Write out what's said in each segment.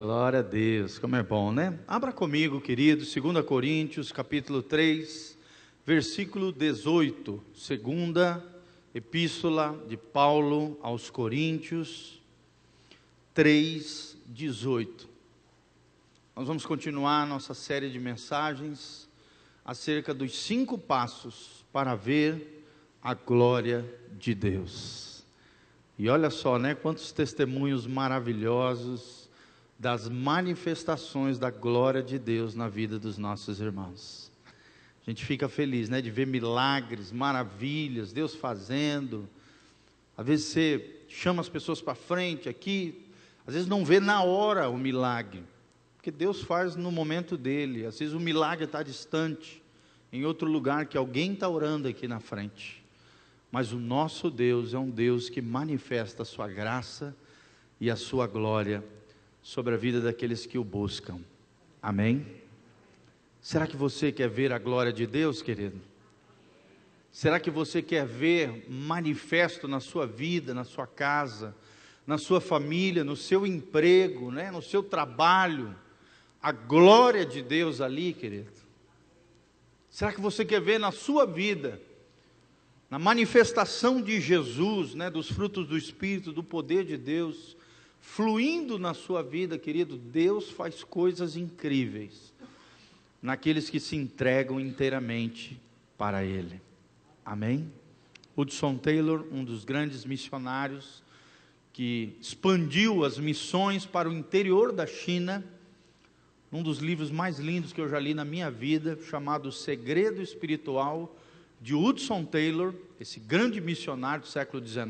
Glória a Deus, como é bom, né? Abra comigo, querido, 2 Coríntios, capítulo 3, versículo 18. Segunda Epístola de Paulo aos Coríntios, 3, 18. Nós vamos continuar nossa série de mensagens acerca dos 5 passos para ver a glória de Deus. E olha só, né? Quantos testemunhos maravilhosos das manifestações da glória de Deus na vida dos nossos irmãos. A gente fica feliz, né, de ver milagres, maravilhas, Deus fazendo. Às vezes você chama as pessoas para frente aqui, às vezes não vê na hora o milagre, porque Deus faz no momento dele. Às vezes o milagre está distante, em outro lugar, que alguém está orando aqui na frente. Mas o nosso Deus é um Deus que manifesta a sua graça e a sua glória sobre a vida daqueles que o buscam. Amém? Será que você quer ver a glória de Deus, querido? Será que você quer ver manifesto na sua vida, na sua casa, na sua família, no seu emprego, né, no seu trabalho, a glória de Deus ali, querido? Será que você quer ver na sua vida, na manifestação de Jesus, né, dos frutos do Espírito, do poder de Deus, fluindo na sua vida, querido? Deus faz coisas incríveis naqueles que se entregam inteiramente para Ele. Amém? Hudson Taylor, um dos grandes missionários que expandiu as missões para o interior da China, um dos livros mais lindos que eu já li na minha vida, chamado O Segredo Espiritual, de Hudson Taylor, esse grande missionário do século XIX.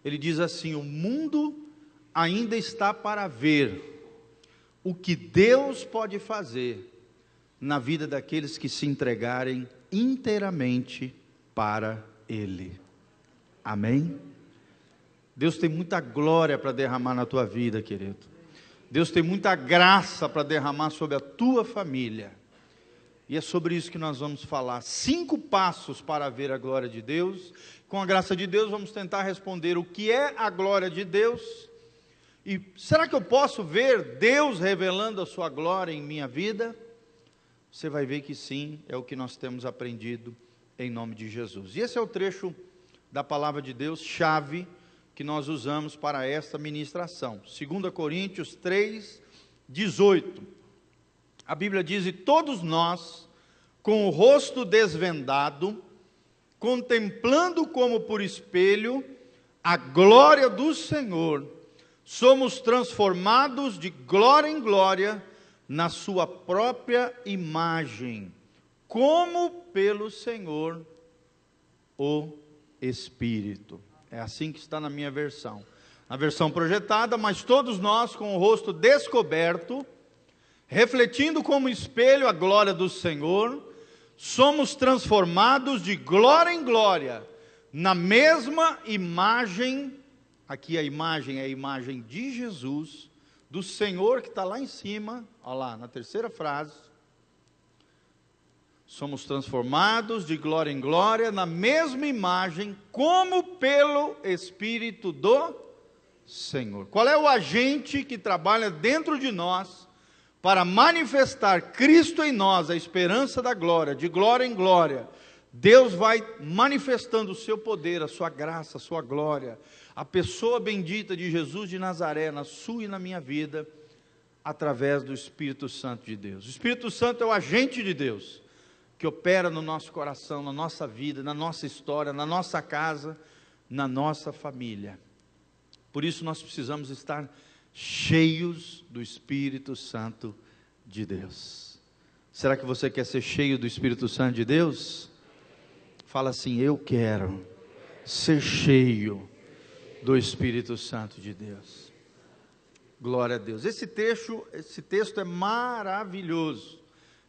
Ele diz assim: o mundo ainda está para ver o que Deus pode fazer na vida daqueles que se entregarem inteiramente para Ele. Amém? Deus tem muita glória para derramar na tua vida, querido. Deus tem muita graça para derramar sobre a tua família. E é sobre isso que nós vamos falar. 5 passos para ver a glória de Deus. Com a graça de Deus, vamos tentar responder o que é a glória de Deus. E será que eu posso ver Deus revelando a sua glória em minha vida? Você vai ver que sim, é o que nós temos aprendido em nome de Jesus. E esse é o trecho da palavra de Deus, chave, que nós usamos para esta ministração. 2 Coríntios 3, 18. A Bíblia diz: e todos nós, com o rosto desvendado, contemplando como por espelho a glória do Senhor, somos transformados de glória em glória na sua própria imagem, como pelo Senhor o Espírito. É assim que está na minha versão. Na versão projetada: mas todos nós, com o rosto descoberto, refletindo como espelho a glória do Senhor, somos transformados de glória em glória, na mesma imagem. Aqui a imagem é a imagem de Jesus, do Senhor que está lá em cima, olha lá, na terceira frase. Somos transformados de glória em glória, na mesma imagem, como pelo Espírito do Senhor. Qual é o agente que trabalha dentro de nós para manifestar Cristo em nós, a esperança da glória, de glória em glória? Deus vai manifestando o seu poder, a sua graça, a sua glória, a pessoa bendita de Jesus de Nazaré, na sua e na minha vida, através do Espírito Santo de Deus. O Espírito Santo é o agente de Deus, que opera no nosso coração, na nossa vida, na nossa história, na nossa casa, na nossa família. Por isso nós precisamos estar cheios do Espírito Santo de Deus. Será que você quer ser cheio do Espírito Santo de Deus? Fala assim: eu quero ser cheio do Espírito Santo de Deus. Glória a Deus. Esse texto é maravilhoso.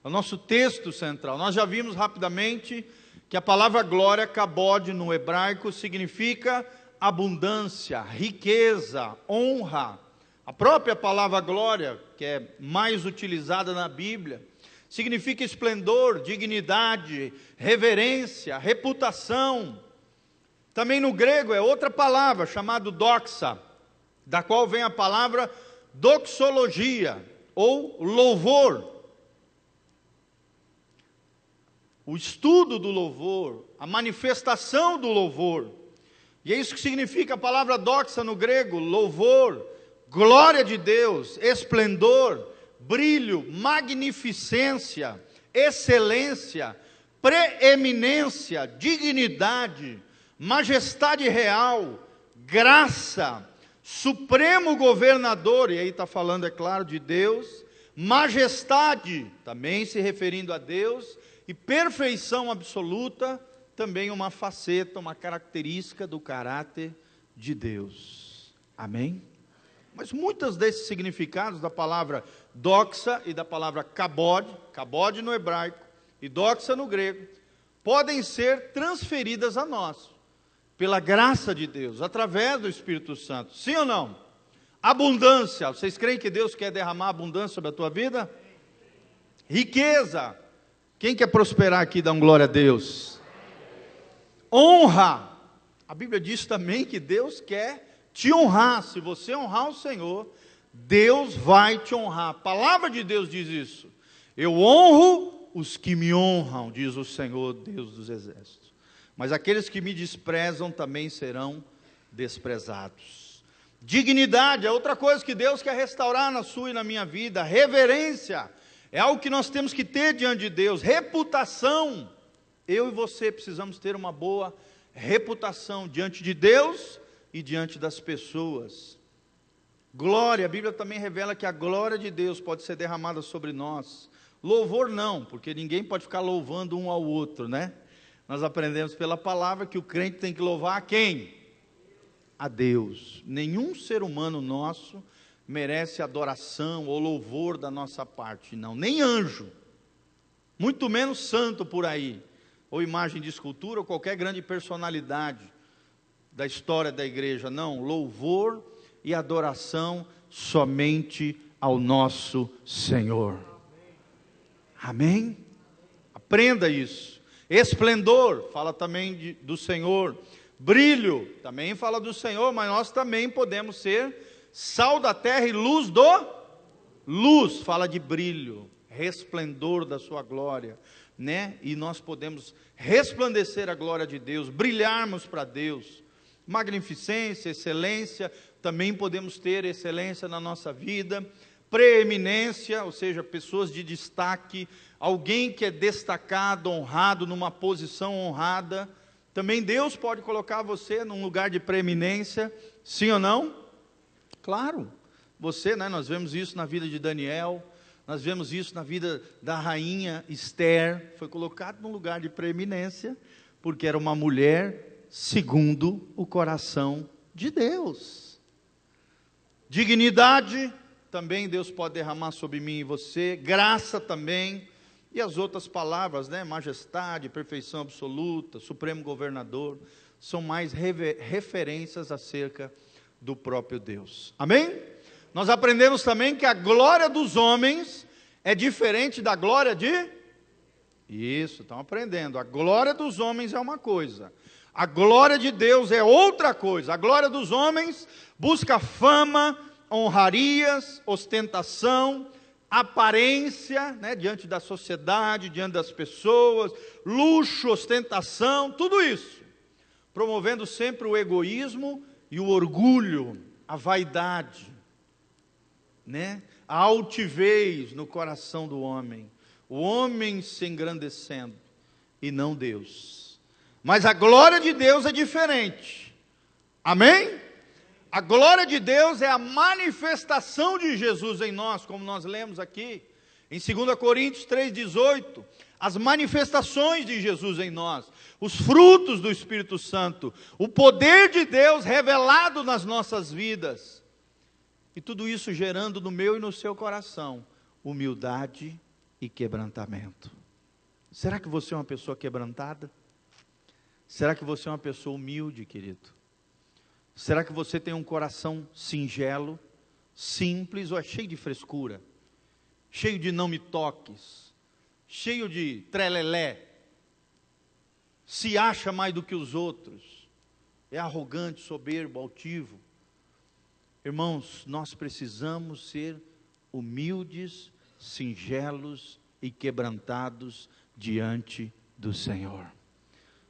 É o nosso texto central. Nós já vimos rapidamente que a palavra glória, kabod, no hebraico, significa abundância, riqueza, honra. A própria palavra glória, que é mais utilizada na Bíblia, significa esplendor, dignidade, reverência, reputação. Também no grego é outra palavra chamada doxa, da qual vem a palavra doxologia ou louvor. O estudo do louvor, a manifestação do louvor. E é isso que significa a palavra doxa no grego: louvor, glória de Deus, esplendor, brilho, magnificência, excelência, preeminência, dignidade, majestade real, graça, supremo governador, e aí está falando, é claro, de Deus, majestade, também se referindo a Deus, e perfeição absoluta, também uma faceta, uma característica do caráter de Deus. Amém? Mas muitos desses significados da palavra doxa e da palavra kabod no hebraico e doxa no grego, podem ser transferidas a nós, pela graça de Deus, através do Espírito Santo. Sim ou não? Abundância, vocês creem que Deus quer derramar abundância sobre a tua vida? Riqueza, quem quer prosperar aqui, dá um glória a Deus. Honra, a Bíblia diz também que Deus quer te honrar. Se você honrar o Senhor, Deus vai te honrar. A palavra de Deus diz isso: eu honro os que me honram, diz o Senhor, Deus dos exércitos, mas aqueles que me desprezam também serão desprezados. Dignidade é outra coisa que Deus quer restaurar na sua e na minha vida. Reverência é algo que nós temos que ter diante de Deus. Reputação, eu e você precisamos ter uma boa reputação diante de Deus e diante das pessoas. Glória, a Bíblia também revela que a glória de Deus pode ser derramada sobre nós. Louvor não, porque ninguém pode ficar louvando um ao outro, né? Nós aprendemos pela palavra que o crente tem que louvar a quem? A Deus. Nenhum ser humano nosso merece adoração ou louvor da nossa parte, não. Nem anjo, muito menos santo por aí, ou imagem de escultura, ou qualquer grande personalidade da história da igreja. Não, louvor e adoração somente ao nosso Senhor. Amém? Aprenda isso. Esplendor, fala também do Senhor. Brilho, também fala do Senhor, mas nós também podemos ser sal da terra e luz luz, fala de brilho, resplendor da sua glória, né? E nós podemos resplandecer a glória de Deus, brilharmos para Deus. Magnificência, excelência, também podemos ter excelência na nossa vida. Preeminência, ou seja, pessoas de destaque, alguém que é destacado, honrado, numa posição honrada. Também Deus pode colocar você num lugar de preeminência, sim ou não? Claro, você, né, nós vemos isso na vida de Daniel, nós vemos isso na vida da rainha Esther, foi colocado num lugar de preeminência, porque era uma mulher segundo o coração de Deus. Dignidade, também Deus pode derramar sobre mim e você. Graça também, e as outras palavras, né, majestade, perfeição absoluta, supremo governador, são mais referências acerca do próprio Deus. Amém? Nós aprendemos também que a glória dos homens é diferente da glória de... Isso, estão aprendendo. A glória dos homens é uma coisa, a glória de Deus é outra coisa. A glória dos homens busca fama, honrarias, ostentação, aparência, né, diante da sociedade, diante das pessoas, luxo, ostentação, tudo isso, promovendo sempre o egoísmo e o orgulho, a vaidade, né, a altivez no coração do homem, o homem se engrandecendo e não Deus. Mas a glória de Deus é diferente. Amém? A glória de Deus é a manifestação de Jesus em nós, como nós lemos aqui, em 2 Coríntios 3,18, as manifestações de Jesus em nós, os frutos do Espírito Santo, o poder de Deus revelado nas nossas vidas, e tudo isso gerando no meu e no seu coração, humildade e quebrantamento. Será que você é uma pessoa quebrantada? Será que você é uma pessoa humilde, querido? Será que você tem um coração singelo, simples, ou é cheio de frescura? Cheio de não me toques? Cheio de trelelé? Se acha mais do que os outros? É arrogante, soberbo, altivo? Irmãos, nós precisamos ser humildes, singelos e quebrantados diante do Senhor.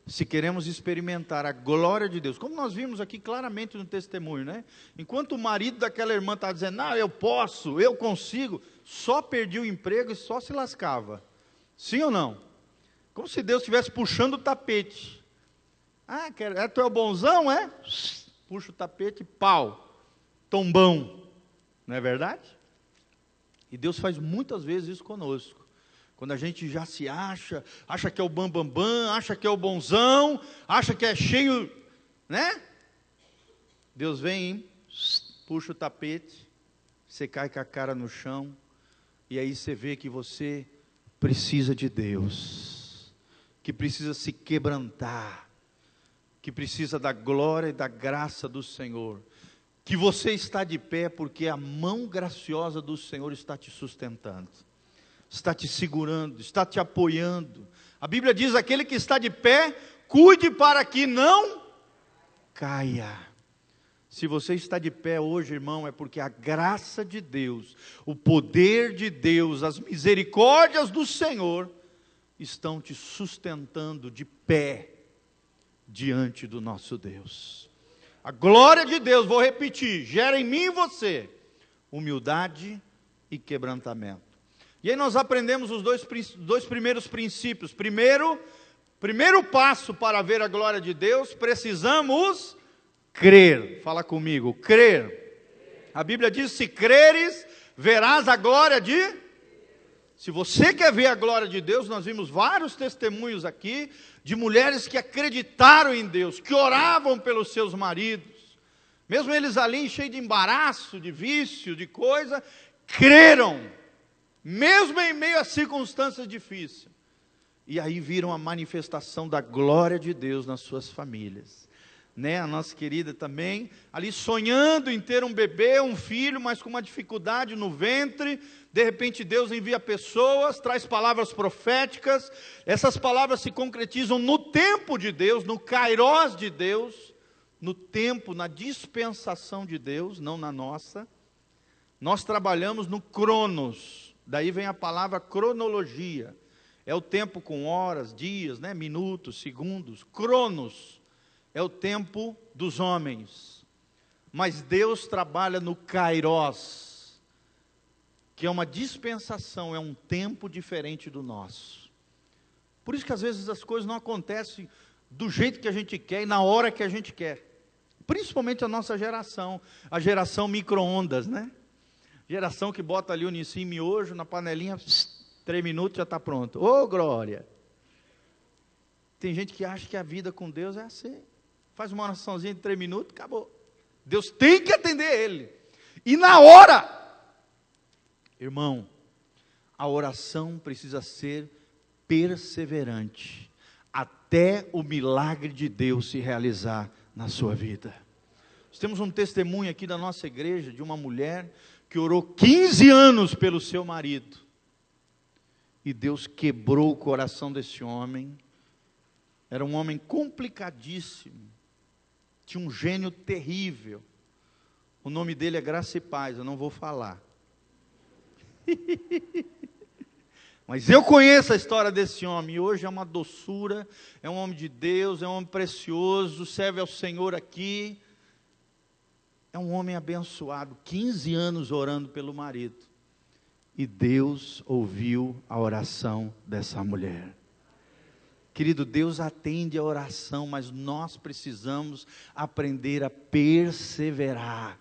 Se queremos experimentar a glória de Deus, como nós vimos aqui claramente no testemunho, né? Enquanto o marido daquela irmã estava dizendo, eu posso, eu consigo, só perdia o emprego e só se lascava. Sim ou não? Como se Deus estivesse puxando o tapete. Tu é o bonzão, é? Puxa o tapete, pau, tombão. Não é verdade? E Deus faz muitas vezes isso conosco. Quando a gente já se acha que é o bambambam, acha que é o bonzão, acha que é cheio, né? Deus vem, puxa o tapete, você cai com a cara no chão, e aí você vê que você precisa de Deus, que precisa se quebrantar, que precisa da glória e da graça do Senhor, que você está de pé porque a mão graciosa do Senhor está te sustentando, está te segurando, está te apoiando. A Bíblia diz, aquele que está de pé, cuide para que não caia. Se você está de pé hoje, irmão, é porque a graça de Deus, o poder de Deus, as misericórdias do Senhor, estão te sustentando de pé, diante do nosso Deus. A glória de Deus, vou repetir, gera em mim e você, humildade e quebrantamento. E aí nós aprendemos os dois primeiros princípios. Primeiro passo para ver a glória de Deus, precisamos crer. Fala comigo, crer. A Bíblia diz, se creres, verás a glória de... Se você quer ver a glória de Deus, nós vimos vários testemunhos aqui, de mulheres que acreditaram em Deus, que oravam pelos seus maridos, mesmo eles ali cheios de embaraço, de vício, de coisa, creram, mesmo em meio a circunstâncias difíceis, e aí viram a manifestação da glória de Deus nas suas famílias, né? A nossa querida também, ali sonhando em ter um bebê, um filho, mas com uma dificuldade no ventre, de repente Deus envia pessoas, traz palavras proféticas, essas palavras se concretizam no tempo de Deus, no kairós de Deus, no tempo, na dispensação de Deus, não na nossa. Nós trabalhamos no cronos, daí vem a palavra cronologia, é o tempo com horas, dias, né, minutos, segundos. Cronos é o tempo dos homens, mas Deus trabalha no kairós, que é uma dispensação, é um tempo diferente do nosso. Por isso que às vezes as coisas não acontecem do jeito que a gente quer e na hora que a gente quer. Principalmente a nossa geração, a geração micro-ondas, né? Geração que bota ali o nicinho miojo na panelinha, 3 minutos já está pronto. Ô, glória! Tem gente que acha que a vida com Deus é assim. Faz uma oraçãozinha de 3 minutos, acabou. Deus tem que atender ele. E na hora... Irmão, a oração precisa ser perseverante, até o milagre de Deus se realizar na sua vida. Nós temos um testemunho aqui da nossa igreja, de uma mulher que orou 15 anos pelo seu marido, e Deus quebrou o coração desse homem. Era um homem complicadíssimo, tinha um gênio terrível, o nome dele é Graça e Paz, eu não vou falar. Mas eu conheço a história desse homem, e hoje é uma doçura, é um homem de Deus, é um homem precioso, serve ao Senhor aqui, é um homem abençoado, 15 anos orando pelo marido, e Deus ouviu a oração dessa mulher. Querido, Deus atende a oração, mas nós precisamos aprender a perseverar.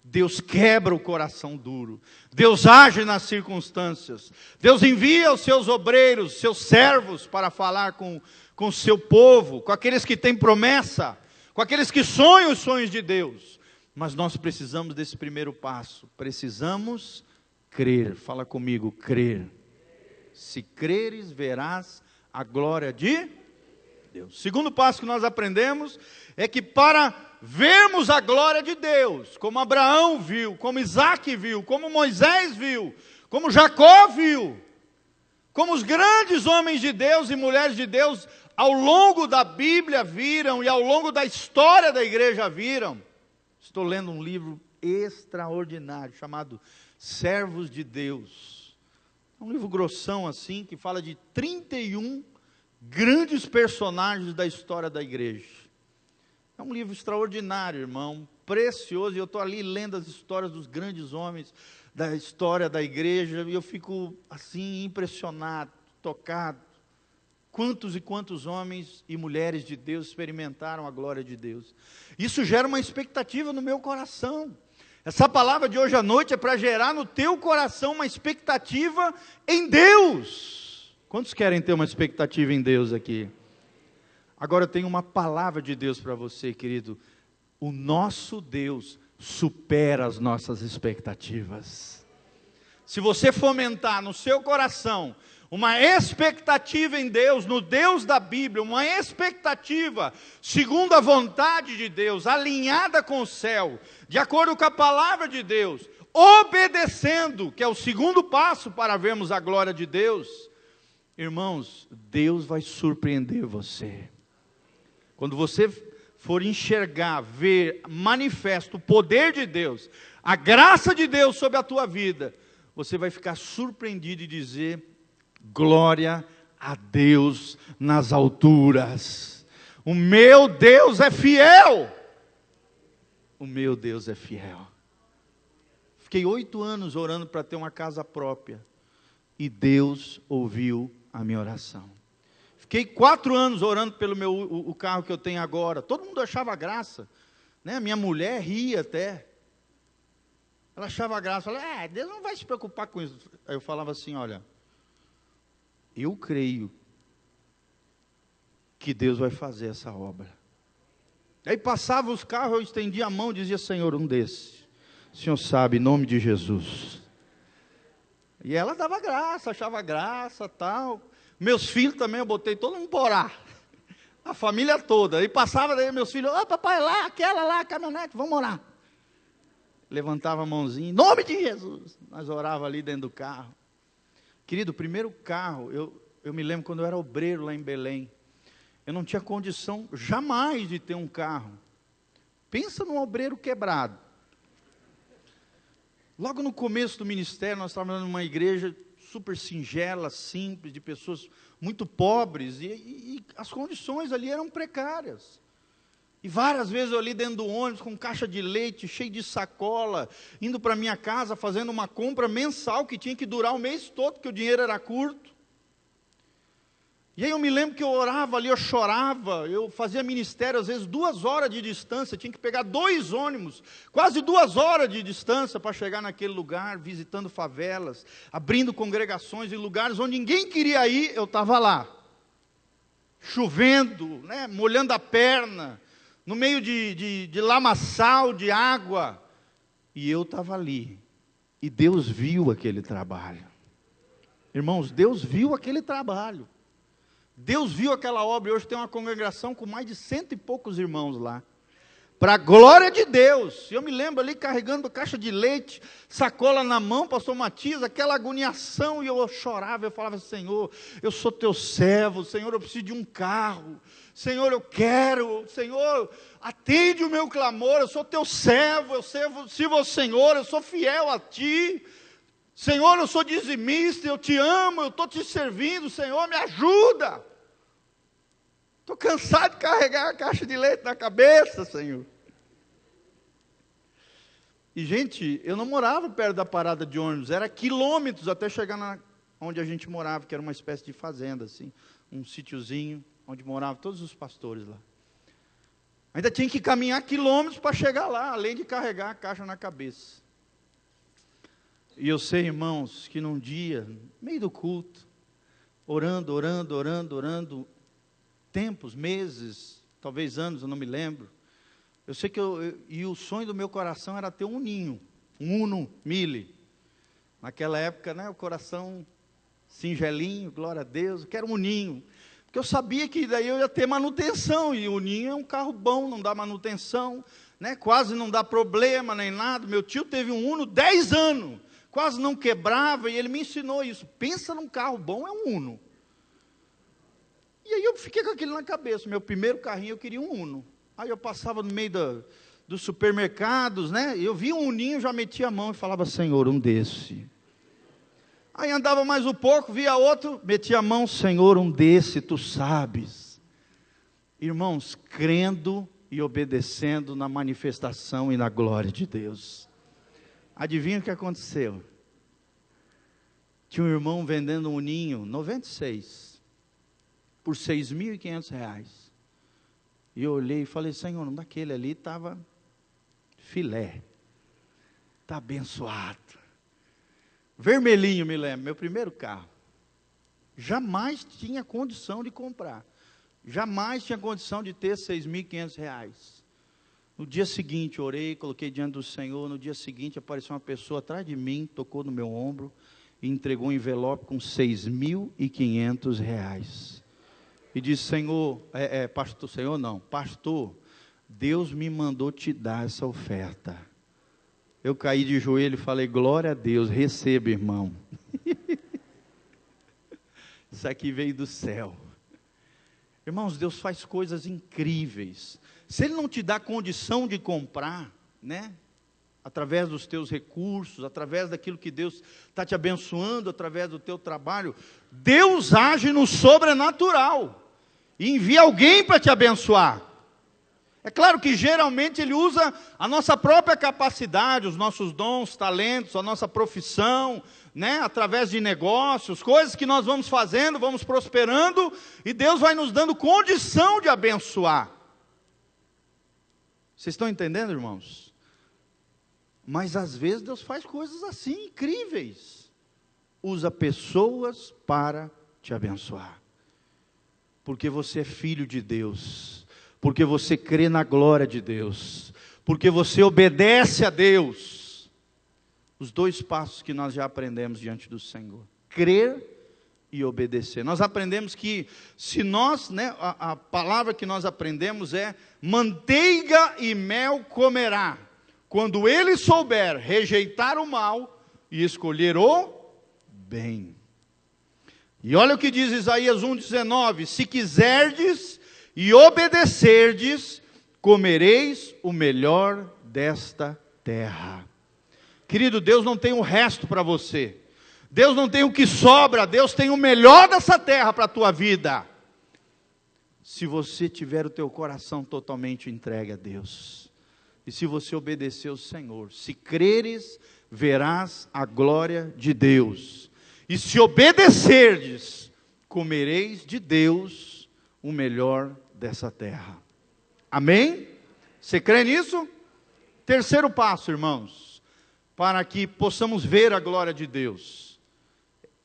Deus quebra o coração duro, Deus age nas circunstâncias, Deus envia os seus obreiros, seus servos para falar com o seu povo, com aqueles que têm promessa, com aqueles que sonham os sonhos de Deus, mas nós precisamos desse primeiro passo, precisamos crer. Fala comigo, crer. Se creres, verás a glória de Deus. Segundo passo que nós aprendemos é que para vermos a glória de Deus, como Abraão viu, como Isaac viu, como Moisés viu, como Jacó viu, como os grandes homens de Deus e mulheres de Deus ao longo da Bíblia viram e ao longo da história da igreja viram, Estou lendo um livro extraordinário, chamado Servos de Deus. É um livro grossão assim, que fala de 31 grandes personagens da história da igreja. É um livro extraordinário, irmão, precioso, e eu estou ali lendo as histórias dos grandes homens da história da igreja, e eu fico assim impressionado, tocado. Quantos e quantos homens e mulheres de Deus experimentaram a glória de Deus. Isso gera uma expectativa no meu coração. Essa palavra de hoje à noite é para gerar no teu coração uma expectativa em Deus. Quantos querem ter uma expectativa em Deus aqui? Agora eu tenho uma palavra de Deus para você, querido. O nosso Deus supera as nossas expectativas. Se você fomentar no seu coração uma expectativa em Deus, no Deus da Bíblia, uma expectativa segundo a vontade de Deus, alinhada com o céu, de acordo com a palavra de Deus, obedecendo, que é o segundo passo para vermos a glória de Deus, irmãos, Deus vai surpreender você. Quando você for enxergar, ver manifesto o poder de Deus, a graça de Deus sobre a tua vida, você vai ficar surpreendido e dizer: glória a Deus nas alturas. O meu Deus é fiel. O meu Deus é fiel. Fiquei 8 anos orando para ter uma casa própria, e Deus ouviu a minha oração. Fiquei 4 anos orando pelo o carro que eu tenho agora. Todo mundo achava graça, né? Minha mulher ria até. Ela achava graça. Falava: Deus não vai se preocupar com isso. Aí eu falava assim: olha, eu creio que Deus vai fazer essa obra. Aí passava os carros, eu estendia a mão e dizia: Senhor, um desses, o Senhor sabe, em nome de Jesus. E ela dava graça, achava graça, tal. Meus filhos também, eu botei todo mundo para orar. A família toda. Aí passava daí meus filhos: papai, lá, aquela lá, a caminhonete, vamos orar. Levantava a mãozinha, em nome de Jesus. Nós orávamos ali dentro do carro. Querido, o primeiro carro, eu me lembro quando eu era obreiro lá em Belém. Eu não tinha condição jamais de ter um carro. Pensa num obreiro quebrado. Logo no começo do ministério, nós estávamos numa igreja super singela, simples, de pessoas muito pobres, e as condições ali eram precárias. E várias vezes eu ali dentro do ônibus, com caixa de leite, cheio de sacola, indo para minha casa, fazendo uma compra mensal, que tinha que durar o mês todo, porque o dinheiro era curto. E aí eu me lembro que eu orava ali, eu chorava, eu fazia ministério, às vezes 2 horas de distância, tinha que pegar 2 ônibus, quase 2 horas de distância, para chegar naquele lugar, visitando favelas, abrindo congregações em lugares onde ninguém queria ir, eu estava lá, chovendo, né, molhando a perna, no meio de lamaçal, de água, e eu estava ali, e Deus viu aquele trabalho. Irmãos, Deus viu aquele trabalho, Deus viu aquela obra, e hoje tem uma congregação com mais de 100 e poucos irmãos lá, para a glória de Deus. Eu me lembro ali carregando caixa de leite, sacola na mão, pastor Matias, aquela agoniação, e eu chorava, eu falava: Senhor, eu sou teu servo, Senhor, eu preciso de um carro, Senhor, eu quero, Senhor, atende o meu clamor, eu sou teu servo, eu sirvo ao Senhor, eu sou fiel a ti, Senhor, eu sou dizimista, eu te amo, eu estou te servindo, Senhor, me ajuda. Estou cansado de carregar a caixa de leite na cabeça, Senhor. E, gente, eu não morava perto da parada de ônibus, era quilômetros até chegar onde a gente morava, que era uma espécie de fazenda, assim, um sítiozinho, onde moravam todos os pastores lá. Ainda tinha que caminhar quilômetros para chegar lá, além de carregar a caixa na cabeça. E eu sei, irmãos, que num dia, no meio do culto, orando, tempos, meses, talvez anos, eu não me lembro. Eu sei que e o sonho do meu coração era ter um ninho, um Uno Mille. Naquela época, né, o coração singelinho, glória a Deus, eu quero um ninho. Porque eu sabia que daí eu ia ter manutenção, e o ninho é um carro bom, não dá manutenção, né, quase não dá problema nem nada. Meu tio teve um Uno 10 anos, quase não quebrava, e ele me ensinou isso. Pensa num carro bom, é um Uno. E aí eu fiquei com aquilo na cabeça. Meu primeiro carrinho eu queria um Uno. Aí eu passava no meio dos supermercados, né? Eu vi um uninho, já metia a mão e falava, Senhor, um desse. Aí andava mais um pouco, via outro, metia a mão, Senhor, um desse, tu sabes. Irmãos, crendo e obedecendo na manifestação e na glória de Deus. Adivinha o que aconteceu? Tinha um irmão vendendo um uninho, 96, por R$6.500. E eu olhei e falei, Senhor, daquele ali estava filé, está abençoado. Vermelhinho, me lembro, meu primeiro carro. Jamais tinha condição de comprar. Jamais tinha condição de ter R$6.500. No dia seguinte, orei, coloquei diante do Senhor. No dia seguinte, apareceu uma pessoa atrás de mim, tocou no meu ombro e entregou um envelope com R$6.500. E disse, Senhor, pastor, Senhor não, pastor, Deus me mandou te dar essa oferta. Eu caí de joelho e falei, glória a Deus, receba, irmão. Isso aqui veio do céu. Irmãos, Deus faz coisas incríveis. Se Ele não te dá condição de comprar, né? Através dos teus recursos, através daquilo que Deus está te abençoando, através do teu trabalho, Deus age no sobrenatural. E envia alguém para te abençoar. É claro que geralmente Ele usa a nossa própria capacidade, os nossos dons, talentos, a nossa profissão, né? Através de negócios, coisas que nós vamos fazendo, vamos prosperando, e Deus vai nos dando condição de abençoar. Vocês estão entendendo, irmãos? Mas às vezes Deus faz coisas assim, incríveis. Usa pessoas para te abençoar. Porque você é filho de Deus. Porque você crê na glória de Deus. Porque você obedece a Deus. Os dois passos que nós já aprendemos diante do Senhor. Crer e obedecer. Nós aprendemos que se nós, né, a palavra que nós aprendemos é manteiga e mel comerá, quando ele souber rejeitar o mal e escolher o bem. E olha o que diz Isaías 1,19, se quiserdes e obedecerdes, comereis o melhor desta terra. Querido, Deus não tem o resto para você. Deus não tem o que sobra, Deus tem o melhor dessa terra para a tua vida. Se você tiver o teu coração totalmente entregue a Deus. E se você obedecer ao Senhor. Se creres, verás a glória de Deus. E se obedecerdes, comereis de Deus o melhor dessa terra. Amém? Você crê nisso? Terceiro passo, irmãos. Para que possamos ver a glória de Deus.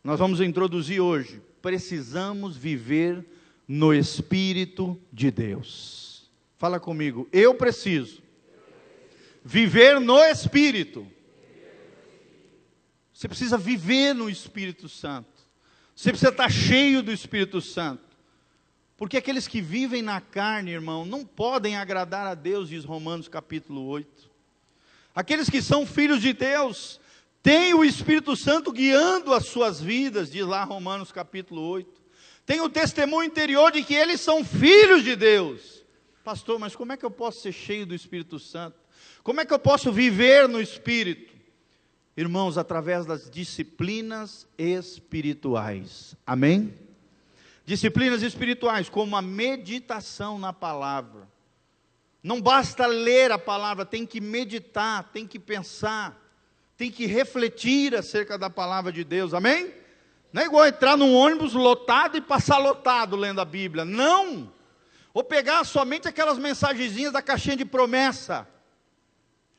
Nós vamos introduzir hoje, precisamos viver no Espírito de Deus. Fala comigo, eu preciso viver no Espírito. Você precisa viver no Espírito Santo. Você precisa estar cheio do Espírito Santo. Porque aqueles que vivem na carne, irmão, não podem agradar a Deus, diz Romanos capítulo 8. Aqueles que são filhos de Deus tem o Espírito Santo guiando as suas vidas, diz lá Romanos capítulo 8. Tem o testemunho interior de que eles são filhos de Deus. Pastor, mas como é que eu posso ser cheio do Espírito Santo? Como é que eu posso viver no Espírito? Irmãos, através das disciplinas espirituais. Amém? Disciplinas espirituais, como a meditação na palavra. Não basta ler a palavra, tem que meditar, tem que pensar. Tem que refletir acerca da palavra de Deus, amém? Não é igual entrar num ônibus lotado e passar lotado lendo a Bíblia, não. Ou pegar somente aquelas mensagenzinhas da caixinha de promessa.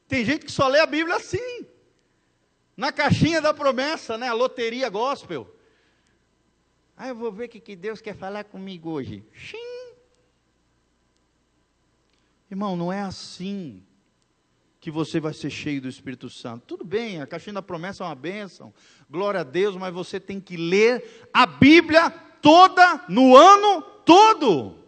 Tem gente que só lê a Bíblia assim, na caixinha da promessa, né? A loteria gospel. Eu vou ver o que Deus quer falar comigo hoje. Xim. Irmão, não é assim que você vai ser cheio do Espírito Santo. Tudo bem, a caixinha da promessa é uma bênção, glória a Deus, mas você tem que ler a Bíblia toda, no ano todo.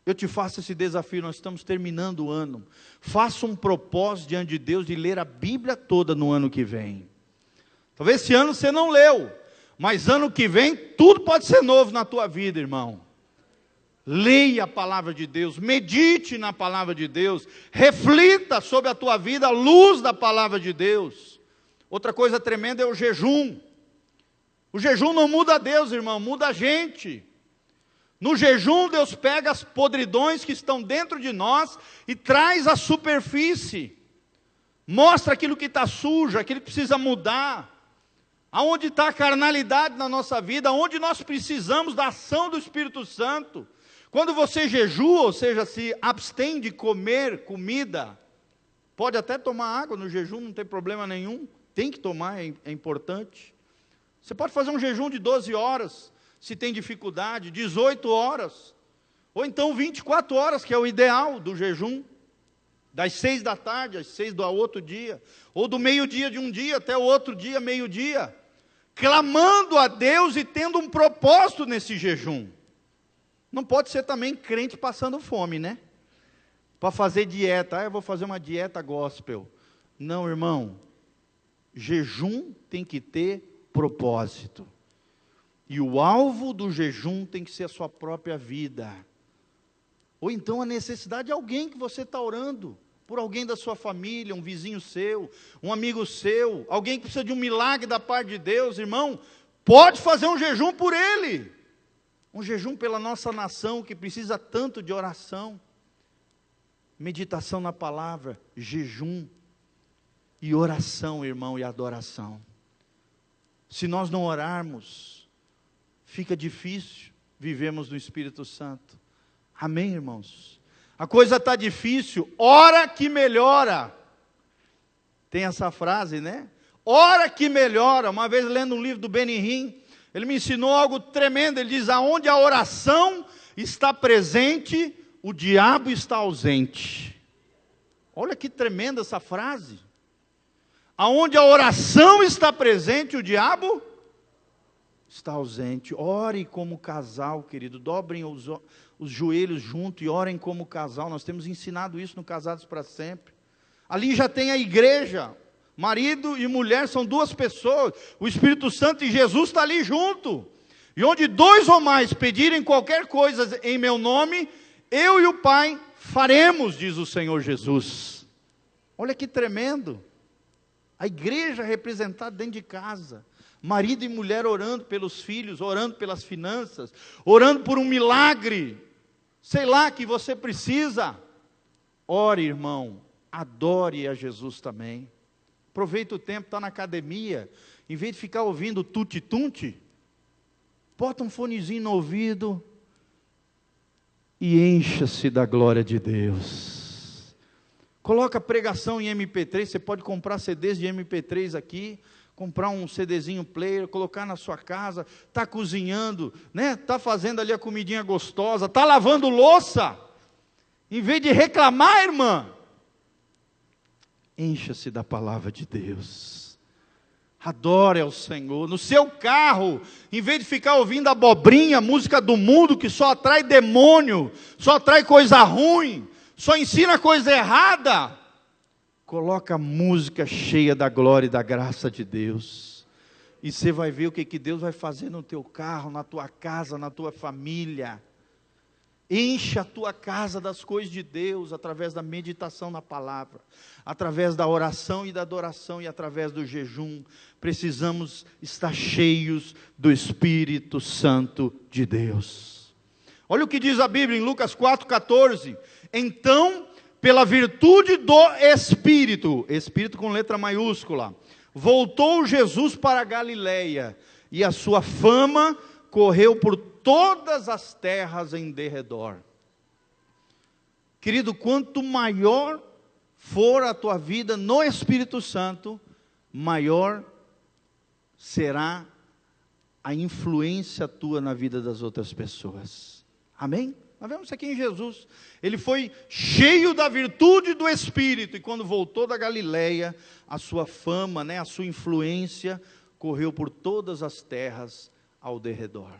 Eu te faço esse desafio, nós estamos terminando o ano. Faça um propósito diante de Deus de ler a Bíblia toda no ano que vem. Talvez esse ano você não leu, mas ano que vem tudo pode ser novo na tua vida, irmão. Leia a palavra de Deus, medite na palavra de Deus, reflita sobre a tua vida à luz da palavra de Deus. Outra coisa tremenda é o jejum. O jejum não muda Deus, irmão, muda a gente. No jejum, Deus pega as podridões que estão dentro de nós e traz à superfície. Mostra aquilo que está sujo, aquilo que precisa mudar. Aonde está a carnalidade na nossa vida, aonde nós precisamos da ação do Espírito Santo. Quando você jejua, ou seja, se abstém de comer comida, pode até tomar água no jejum, não tem problema nenhum, tem que tomar, é importante. Você pode fazer um jejum de 12 horas, se tem dificuldade, 18 horas, ou então 24 horas, que é o ideal do jejum, das 6 da tarde às 6 do outro dia, ou do meio-dia de um dia até o outro dia, meio-dia, clamando a Deus e tendo um propósito nesse jejum. Não pode ser também crente passando fome, né? Para fazer dieta, eu vou fazer uma dieta gospel. Não, irmão, jejum tem que ter propósito. E o alvo do jejum tem que ser a sua própria vida. Ou então a necessidade de alguém que você está orando, por alguém da sua família, um vizinho seu, um amigo seu, alguém que precisa de um milagre da parte de Deus, irmão, pode fazer um jejum por ele. Um jejum pela nossa nação, que precisa tanto de oração, meditação na palavra, jejum e oração, irmão, e adoração. Se nós não orarmos, fica difícil vivermos no Espírito Santo. Amém, irmãos? A coisa está difícil, ora que melhora. Tem essa frase, né? Ora que melhora. Uma vez lendo um livro do Benihim, ele me ensinou algo tremendo. Ele diz: aonde a oração está presente, o diabo está ausente. Olha que tremenda essa frase. Aonde a oração está presente, o diabo está ausente. Ore como casal, querido. Dobrem os joelhos junto e orem como casal. Nós temos ensinado isso no Casados para Sempre. Ali já tem a igreja. Marido e mulher são duas pessoas. O Espírito Santo e Jesus está ali junto. E onde 2 ou mais pedirem qualquer coisa em meu nome, eu e o Pai faremos, diz o Senhor Jesus. Olha que tremendo. A igreja representada dentro de casa. Marido e mulher orando pelos filhos, orando pelas finanças, orando por um milagre. Sei lá que você precisa. Ore, irmão. Adore a Jesus também. Aproveita o tempo, está na academia, em vez de ficar ouvindo tuti-tunti, bota um fonezinho no ouvido e encha-se da glória de Deus. Coloca pregação em MP3, você pode comprar CDs de MP3 aqui, comprar um CDzinho player, colocar na sua casa, está cozinhando, né? Está fazendo ali a comidinha gostosa, está lavando louça, em vez de reclamar, irmã, encha-se da palavra de Deus. Adore ao Senhor. No seu carro, em vez de ficar ouvindo abobrinha, música do mundo, que só atrai demônio, só atrai coisa ruim, só ensina coisa errada, coloca música cheia da glória e da graça de Deus. E você vai ver o que Deus vai fazer no teu carro, na tua casa, na tua família. Encha a tua casa das coisas de Deus, através da meditação na palavra, através da oração e da adoração e através do jejum. Precisamos estar cheios do Espírito Santo de Deus. Olha o que diz a Bíblia em Lucas 4,14. Então, pela virtude do Espírito, Espírito com letra maiúscula, voltou Jesus para a Galileia, e a sua fama correu por todas as terras em derredor. Querido, quanto maior for a tua vida no Espírito Santo, maior será a influência tua na vida das outras pessoas. Amém? Nós vemos isso aqui em Jesus. Ele foi cheio da virtude do Espírito, e quando voltou da Galileia, a sua fama, a sua influência correu por todas as terras ao derredor.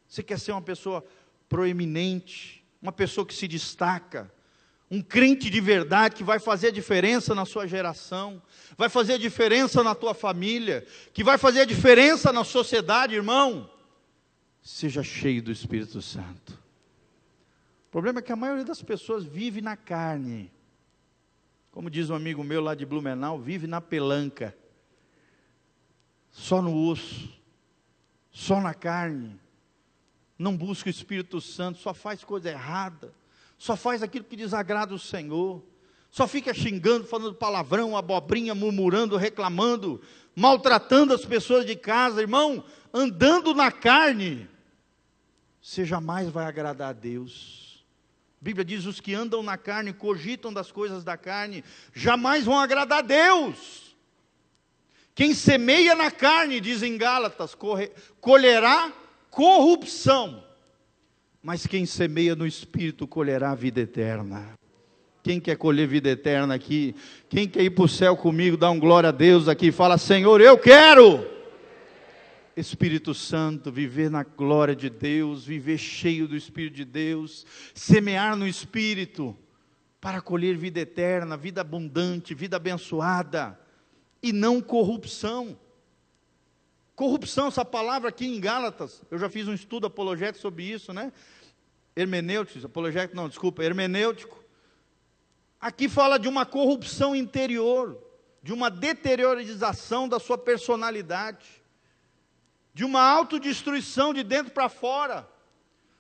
Você quer ser uma pessoa proeminente, uma pessoa que se destaca, um crente de verdade que vai fazer a diferença na sua geração, vai fazer a diferença na tua família, que vai fazer a diferença na sociedade, irmão? Seja cheio do Espírito Santo. problema é que a maioria das pessoas vive na carne. Como diz um amigo meu lá de Blumenau, vive na pelanca. Só no osso, só na carne. Não busca o Espírito Santo, só faz coisa errada. Só faz aquilo que desagrada o Senhor. Só fica xingando, falando palavrão, abobrinha, murmurando, reclamando, maltratando as pessoas de casa. Irmão, andando na carne, você jamais vai agradar a Deus. A Bíblia diz, os que andam na carne, cogitam das coisas da carne, jamais vão agradar a Deus. Quem semeia na carne, diz em Gálatas, colherá corrupção. Mas quem semeia no Espírito, colherá a vida eterna. Quem quer colher vida eterna aqui? Quem quer ir para o céu comigo, dá um glória a Deus aqui, fala, Senhor, eu quero. Espírito Santo, viver na glória de Deus, viver cheio do Espírito de Deus, semear no Espírito, para colher vida eterna, vida abundante, vida abençoada, e não corrupção. Corrupção, essa palavra aqui em Gálatas, eu já fiz um estudo apologético sobre isso, né? Hermenêutico. Aqui fala de uma corrupção interior, de uma deteriorização da sua personalidade, de uma autodestruição de dentro para fora,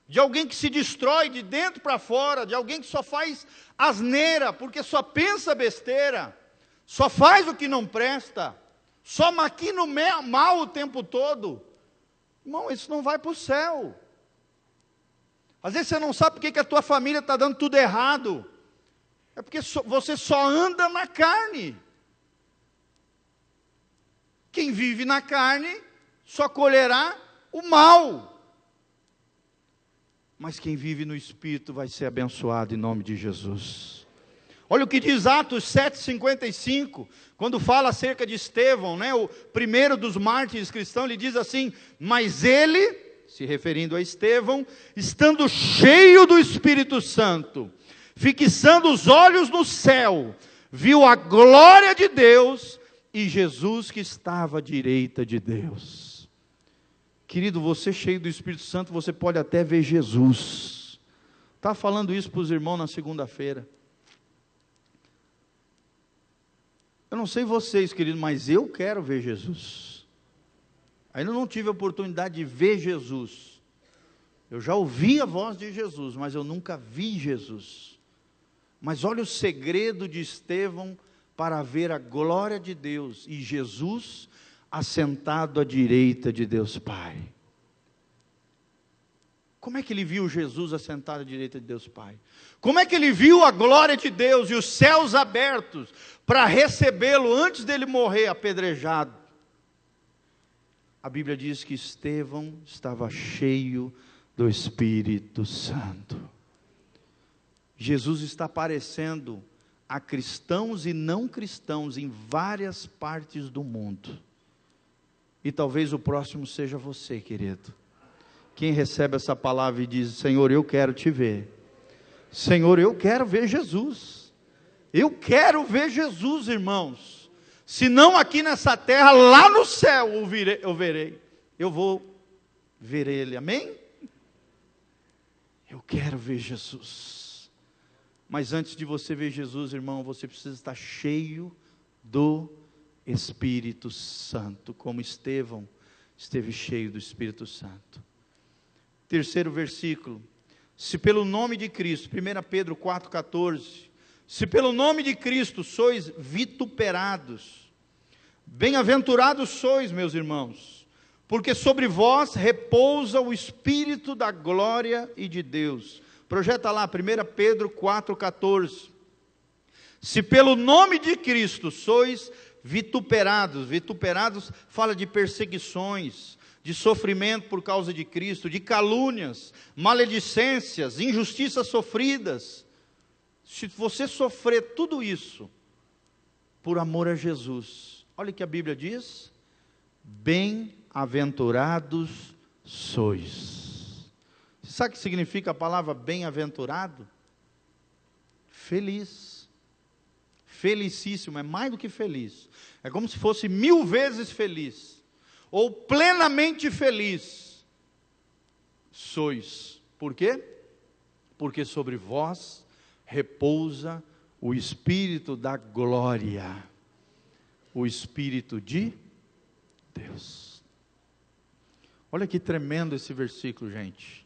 de alguém que se destrói de dentro para fora, de alguém que só faz asneira, porque só pensa besteira, só faz o que não presta, só maquina o mal o tempo todo. Irmão, isso não vai para o céu. Às vezes você não sabe porque que a tua família está dando tudo errado. É porque você só anda na carne. Quem vive na carne só colherá o mal. Mas quem vive no Espírito vai ser abençoado em nome de Jesus. Olha o que diz Atos 7,55, quando fala acerca de Estevão, né, o primeiro dos mártires cristãos, ele diz assim, mas ele, se referindo a Estevão, estando cheio do Espírito Santo, fixando os olhos no céu, viu a glória de Deus e Jesus que estava à direita de Deus. Querido, você cheio do Espírito Santo, você pode até ver Jesus. Estava falando isso para os irmãos na segunda-feira. Eu não sei vocês, querido, mas eu quero ver Jesus. Ainda não tive a oportunidade de ver Jesus. Eu já ouvi a voz de Jesus, mas eu nunca vi Jesus. Mas olha o segredo de Estevão para ver a glória de Deus e Jesus assentado à direita de Deus Pai. Como é que ele viu Jesus assentado à direita de Deus Pai? Como é que ele viu a glória de Deus e os céus abertos para recebê-lo antes dele morrer apedrejado? A Bíblia diz que Estevão estava cheio do Espírito Santo. Jesus está aparecendo a cristãos e não cristãos em várias partes do mundo. E talvez o próximo seja você, querido. Quem recebe essa palavra e diz, Senhor, eu quero te ver. Senhor, eu quero ver Jesus. Eu quero ver Jesus, irmãos. Se não aqui nessa terra, lá no céu eu verei. Eu vou ver Ele, amém? Eu quero ver Jesus. Mas antes de você ver Jesus, irmão, você precisa estar cheio do Espírito Santo, como Estevão esteve cheio do Espírito Santo. Terceiro versículo, se pelo nome de Cristo, 1 Pedro 4,14, se pelo nome de Cristo sois vituperados, bem-aventurados sois, meus irmãos, porque sobre vós repousa o Espírito da glória e de Deus. Projeta lá, 1 Pedro 4,14, se pelo nome de Cristo sois vituperados, vituperados fala de perseguições, de sofrimento por causa de Cristo, de calúnias, maledicências, injustiças sofridas. Se você sofrer tudo isso, por amor a Jesus, olha o que a Bíblia diz, bem-aventurados sois. Você sabe o que significa a palavra bem-aventurado? Feliz, felicíssimo, é mais do que feliz, é como se fosse 1000 vezes feliz, ou plenamente feliz, sois. Por quê? porque sobre vós repousa o Espírito da glória, o Espírito de Deus. Olha que tremendo esse versículo, gente.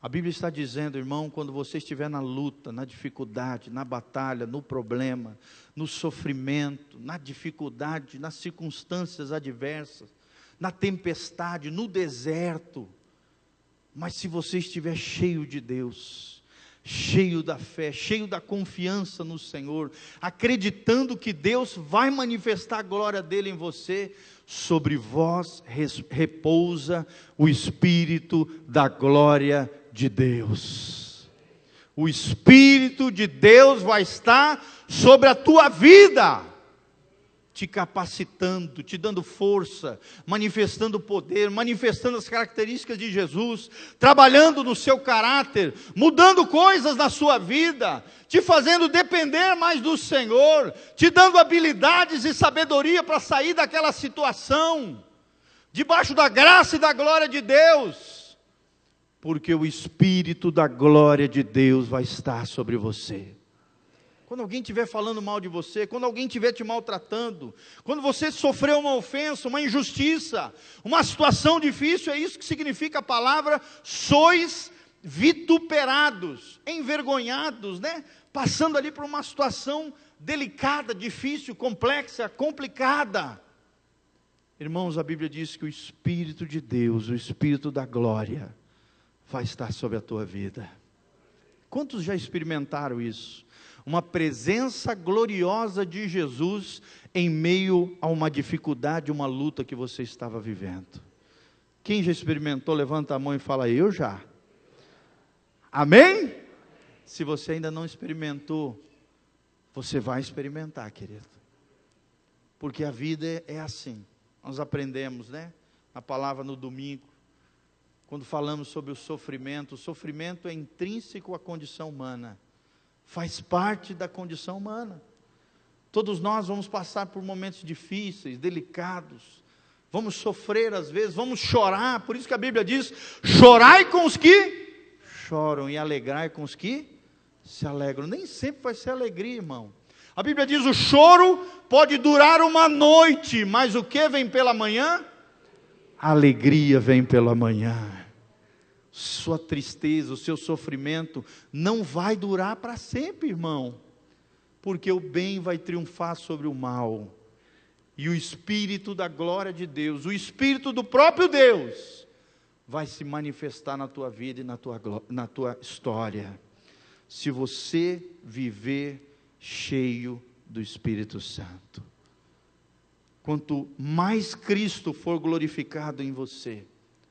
A Bíblia está dizendo, irmão, quando você estiver na luta, na dificuldade, na batalha, no problema, no sofrimento, na dificuldade, nas circunstâncias adversas, na tempestade, no deserto, mas se você estiver cheio de Deus, cheio da fé, cheio da confiança no Senhor, acreditando que Deus vai manifestar a glória dele em você, sobre vós repousa o Espírito da glória de Deus. O Espírito de Deus vai estar sobre a tua vida, te capacitando, te dando força, manifestando poder, manifestando as características de Jesus, trabalhando no seu caráter, mudando coisas na sua vida, te fazendo depender mais do Senhor, te dando habilidades e sabedoria para sair daquela situação, debaixo da graça e da glória de Deus, porque o Espírito da glória de Deus vai estar sobre você. Quando alguém estiver falando mal de você, quando alguém estiver te maltratando, quando você sofreu uma ofensa, uma injustiça, uma situação difícil, é isso que significa a palavra, sois vituperados, envergonhados, né? Passando ali por uma situação delicada, difícil, complexa, complicada. Irmãos, a Bíblia diz que o Espírito de Deus, o Espírito da glória, vai estar sobre a tua vida. Quantos já experimentaram isso? Uma presença gloriosa de Jesus em meio a uma dificuldade, uma luta que você estava vivendo. Quem já experimentou, levanta a mão e fala, eu já. Amém? Se você ainda não experimentou, você vai experimentar, querido. Porque a vida é assim. Nós aprendemos, né? A palavra no domingo, quando falamos sobre o sofrimento é intrínseco à condição humana. Faz parte da condição humana. Todos nós vamos passar por momentos difíceis, delicados, vamos sofrer às vezes, vamos chorar, por isso que a Bíblia diz, chorai com os que choram e alegrai com os que se alegram. Nem sempre vai ser alegria, irmão. A Bíblia diz, o choro pode durar uma noite, mas o que vem pela manhã? A alegria vem pela manhã. Sua tristeza, o seu sofrimento não vai durar para sempre, irmão, porque o bem vai triunfar sobre o mal, e o Espírito da glória de Deus, o Espírito do próprio Deus, vai se manifestar na tua vida e na tua história, se você viver cheio do Espírito Santo. Quanto mais Cristo for glorificado em você,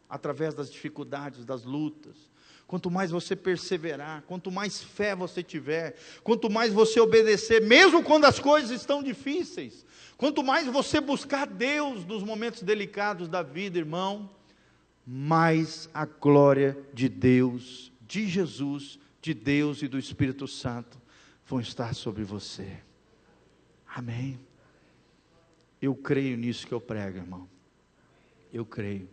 através das dificuldades, das lutas, quanto mais você perseverar, quanto mais fé você tiver, quanto mais você obedecer, mesmo quando as coisas estão difíceis, quanto mais você buscar Deus nos momentos delicados da vida, irmão, mais a glória de Deus, de Jesus, de Deus e do Espírito Santo vão estar sobre você. Amém? Eu creio nisso que eu prego, irmão. Eu creio.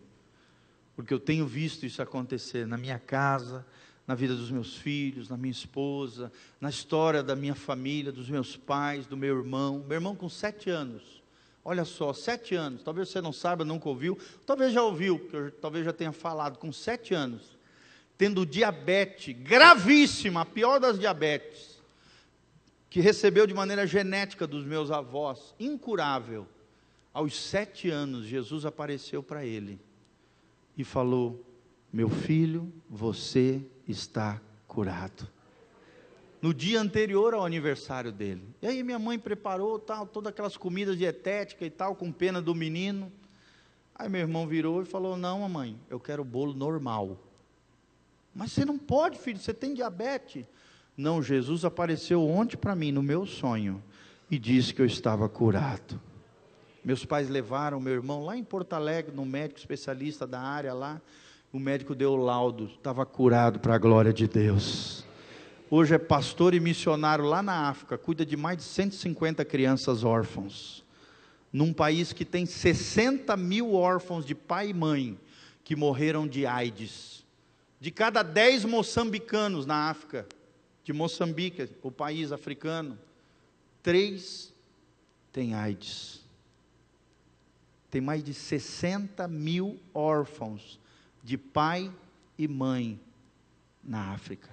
Porque eu tenho visto isso acontecer na minha casa, na vida dos meus filhos, na minha esposa, na história da minha família, dos meus pais, do meu irmão com 7 anos, olha só, 7 anos, talvez você não saiba, nunca ouviu, talvez já ouviu, porque eu talvez já tenha falado, com 7 anos, tendo diabetes gravíssima, a pior das diabetes, que recebeu de maneira genética dos meus avós, incurável, aos 7 anos, Jesus apareceu para ele, e falou, meu filho, você está curado. No dia anterior ao aniversário dele. E aí minha mãe preparou todas aquelas comidas dietéticas e tal, com pena do menino. Aí meu irmão virou e falou, não mamãe, eu quero bolo normal. Mas você não pode, filho, você tem diabetes. Não, Jesus apareceu ontem para mim, no meu sonho, e disse que eu estava curado. Meus pais levaram meu irmão lá em Porto Alegre, no médico especialista da área lá, o médico deu o laudo, estava curado para a glória de Deus. Hoje é pastor e missionário lá na África, cuida de mais de 150 crianças órfãos, num país que tem 60 mil órfãos de pai e mãe, que morreram de AIDS, De cada 10 moçambicanos na África, de Moçambique, o país africano, 3 têm AIDS. Tem mais de 60 mil órfãos de pai e mãe na África.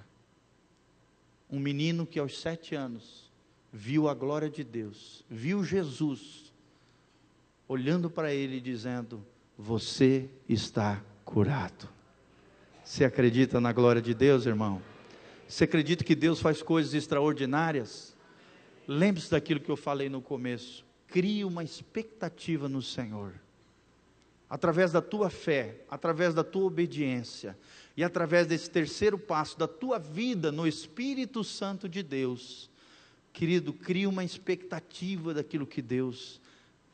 Um menino que aos 7 anos viu a glória de Deus, viu Jesus, olhando para ele e dizendo: você está curado. Você acredita na glória de Deus, irmão? Você acredita que Deus faz coisas extraordinárias? Lembre-se daquilo que eu falei no começo. Crie uma expectativa no Senhor. Através da tua fé, através da tua obediência, e através desse terceiro passo, da tua vida no Espírito Santo de Deus, querido, crie uma expectativa daquilo que Deus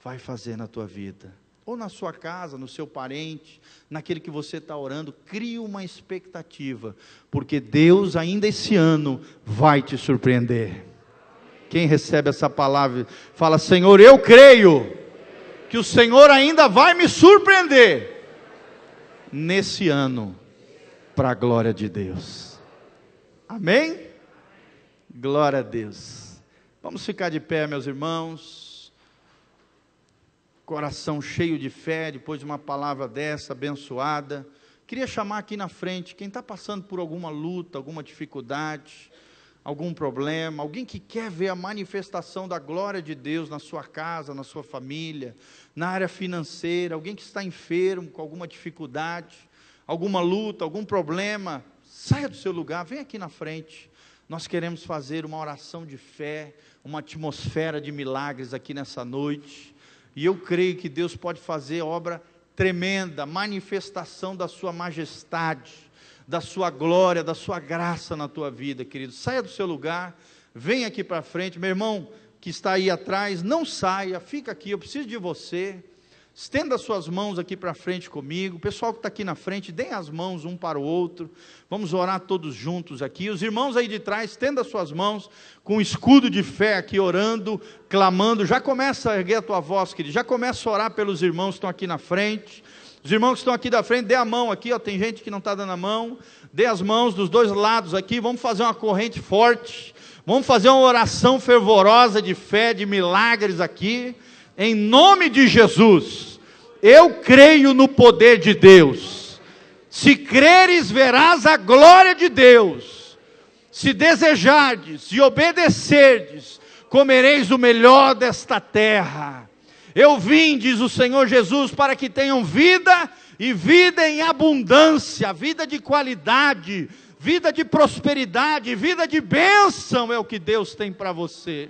vai fazer na tua vida. Ou na sua casa, no seu parente, naquele que você está orando, crie uma expectativa, porque Deus ainda esse ano vai te surpreender. Quem recebe essa palavra, fala: Senhor, eu creio que o Senhor ainda vai me surpreender nesse ano, para a glória de Deus. Amém? Glória a Deus. Vamos ficar de pé, meus irmãos. Coração cheio de fé, depois de uma palavra dessa, abençoada. Queria chamar aqui na frente, quem está passando por alguma luta, alguma dificuldade, algum problema, alguém que quer ver a manifestação da glória de Deus na sua casa, na sua família, na área financeira, alguém que está enfermo, com alguma dificuldade, alguma luta, algum problema, saia do seu lugar, vem aqui na frente. Nós queremos fazer uma oração de fé, uma atmosfera de milagres aqui nessa noite, e eu creio que Deus pode fazer obra tremenda, manifestação da sua majestade, da sua glória, da sua graça na tua vida, querido. Saia do seu lugar, vem aqui para frente. Meu irmão que está aí atrás, não saia, fica aqui, eu preciso de você. Estenda as suas mãos aqui para frente comigo. O pessoal que está aqui na frente, deem as mãos um para o outro. Vamos orar todos juntos aqui. Os irmãos aí de trás, estenda as suas mãos com um escudo de fé aqui, orando, clamando. Já começa a erguer a tua voz, querido. Já começa a orar pelos irmãos que estão aqui na frente. Os irmãos que estão aqui da frente, dê a mão aqui, ó, tem gente que não está dando a mão, dê as mãos dos dois lados aqui, vamos fazer uma corrente forte, vamos fazer uma oração fervorosa de fé, de milagres aqui, em nome de Jesus. Eu creio no poder de Deus. Se creres, verás a glória de Deus. Se desejardes e obedecerdes, comereis o melhor desta terra. Eu vim, diz o Senhor Jesus, para que tenham vida, e vida em abundância, vida de qualidade, vida de prosperidade, vida de bênção, é o que Deus tem para você.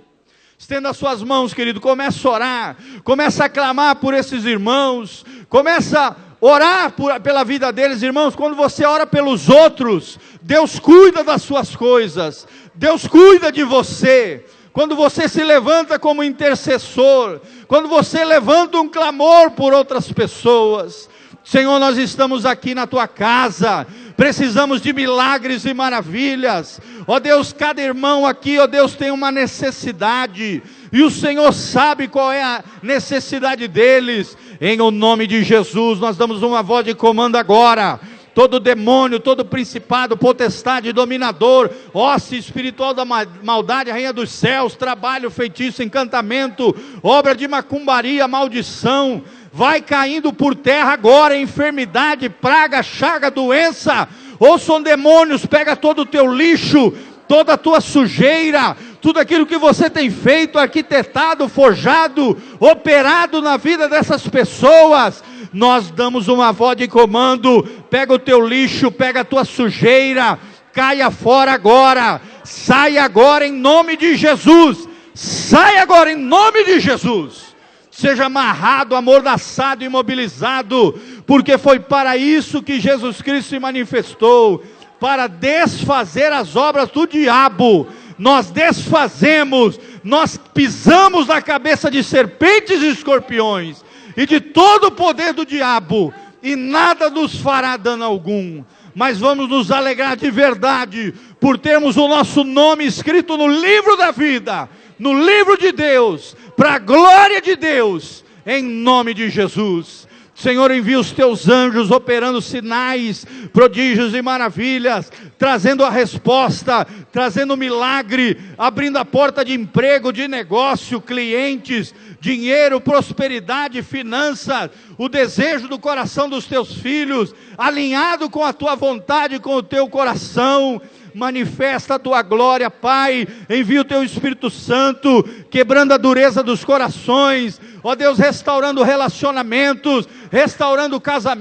Estenda as suas mãos, querido, começa a orar, começa a clamar por esses irmãos, começa a orar pela vida deles, irmãos. Quando você ora pelos outros, Deus cuida das suas coisas, Deus cuida de você. Quando você se levanta como intercessor, quando você levanta um clamor por outras pessoas, Senhor, nós estamos aqui na tua casa, precisamos de milagres e maravilhas, ó Deus, cada irmão aqui, ó Deus, tem uma necessidade, e o Senhor sabe qual é a necessidade deles. Em o nome de Jesus, nós damos uma voz de comando agora. Todo demônio, todo principado, potestade, dominador, hoste espiritual da maldade, rainha dos céus, trabalho, feitiço, encantamento, obra de macumbaria, maldição, vai caindo por terra agora. Enfermidade, praga, chaga, doença, ou são demônios, pega todo o teu lixo, toda a tua sujeira, tudo aquilo que você tem feito, arquitetado, forjado, operado na vida dessas pessoas. Nós damos uma voz de comando, pega o teu lixo, pega a tua sujeira, caia fora agora, sai agora em nome de Jesus, sai agora em nome de Jesus, seja amarrado, amordaçado, imobilizado, porque foi para isso que Jesus Cristo se manifestou, para desfazer as obras do diabo. Nós desfazemos, nós pisamos na cabeça de serpentes e escorpiões, e de todo o poder do diabo, e nada nos fará dano algum, mas vamos nos alegrar de verdade, por termos o nosso nome escrito no livro da vida, no livro de Deus, para a glória de Deus, em nome de Jesus. Senhor, envia os teus anjos operando sinais, prodígios e maravilhas, trazendo a resposta, trazendo o milagre, abrindo a porta de emprego, de negócio, clientes, dinheiro, prosperidade, finanças, o desejo do coração dos teus filhos, alinhado com a tua vontade, com o teu coração. Manifesta a tua glória, Pai, envia o teu Espírito Santo, quebrando a dureza dos corações, ó Deus, restaurando relacionamentos, restaurando casamentos,